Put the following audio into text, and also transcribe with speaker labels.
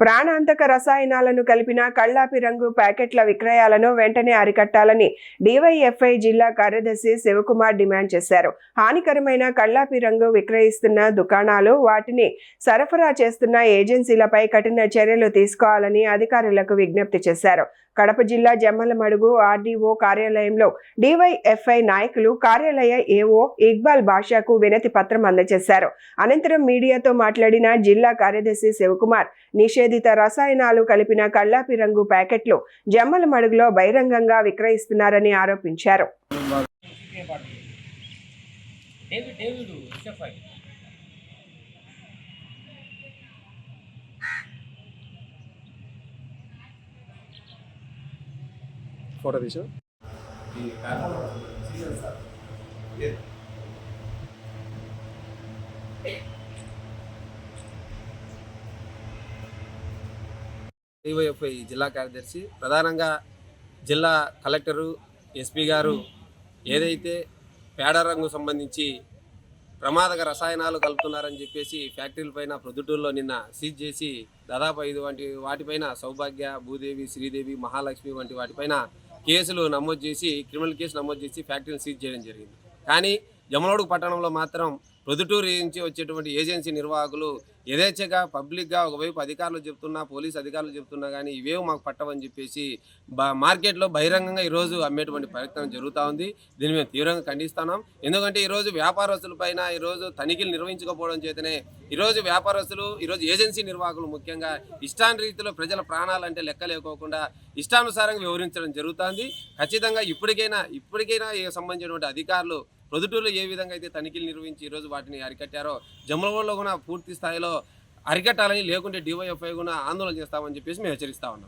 Speaker 1: ప్రాణాంతక రసాయనాలను కలిపిన కళ్లాపి రంగు ప్యాకెట్ల విక్రయాలను వెంటనే అరికట్టాలని డివైఎఫ్ఐ జిల్లా కార్యదర్శి శివకుమార్ డిమాండ్ చేశారు. హానికరమైన కళ్లాపి రంగు విక్రయిస్తున్న దుకాణాలు, వాటిని సరఫరా చేస్తున్న ఏజెన్సీలపై కఠిన చర్యలు తీసుకోవాలని అధికారులకు విజ్ఞప్తి చేశారు. కడప జిల్లా జమ్మలమడుగు ఆర్డీఓ కార్యాలయంలో డివైఎఫ్ఐ నాయకులు కార్యాలయ ఏఓ ఇక్బాల్ బాషాకు వినతి పత్రం అందజేశారు. అనంతరం మీడియాతో మాట్లాడిన జిల్లా కార్యదర్శి శివకుమార్, నిషేధిత రసాయనాలు కలిపిన కళ్లాపి రంగు ప్యాకెట్లు జమ్మలమడుగులో బహిరంగంగా విక్రయిస్తున్నారని ఆరోపించారు.
Speaker 2: ఫోటో తీసు డివైఎఫ్ఐ జిల్లా కార్యదర్శి ప్రధానంగా జిల్లా కలెక్టరు, ఎస్పీ గారు ఏదైతే పేడ రంగు సంబంధించి ప్రమాదక రసాయనాలు కలుపుతున్నారని చెప్పేసి ఫ్యాక్టరీల పైన ప్రొద్దుటూరులో నిన్న సీజ్ చేసి దాదాపు 5 వాటిపైన సౌభాగ్య, భూదేవి, శ్రీదేవి, మహాలక్ష్మి వంటి వాటిపైన కేసులు నమోదు చేసి, క్రిమినల్ కేసు నమోదు చేసి ఫ్యాక్టరీని సీజ్ చేయడం జరిగింది. కానీ జమ్మలమడుగు పట్టణంలో మాత్రం ప్రొద్దుటూరు నుంచి వచ్చేటువంటి ఏజెన్సీ నిర్వాహకులు యథేచ్ఛగా పబ్లిక్గా ఒకవైపు అధికారులు చెప్తున్నా, పోలీసు అధికారులు చెప్తున్నా కానీ ఇవేవి మాకు పట్టవని చెప్పేసి మార్కెట్లో బహిరంగంగా ఈరోజు అమ్మేటువంటి ప్రయత్నం జరుగుతూ ఉంది. దీన్ని మేము తీవ్రంగా ఖండిస్తున్నాం. ఎందుకంటే ఈరోజు వ్యాపారస్తులపైన ఈరోజు తనిఖీలు నిర్వహించకపోవడం చేతనే ఈరోజు వ్యాపారస్తులు, ఈరోజు ఏజెన్సీ నిర్వాహకులు ముఖ్యంగా ఇష్టాన్ రీతిలో ప్రజల ప్రాణాలంటే లెక్క లేకోకుండా ఇష్టానుసారంగా వివరించడం జరుగుతుంది. ఖచ్చితంగా ఇప్పటికైనా సంబంధించినటువంటి అధికారులు ప్రొద్దుటూరులో ఏ విధంగా అయితే తనిఖీలు నిర్వహించి ఈరోజు వాటిని అరికట్టారో జమ్మలమడుగులో కూడా పూర్తి స్థాయిలో అరికట్టాలని, లేకుంటే డివైఎఫ్ఐ కూడా ఆందోళన చేస్తామని చెప్పేసి మేము హెచ్చరిస్తా ఉన్నాం.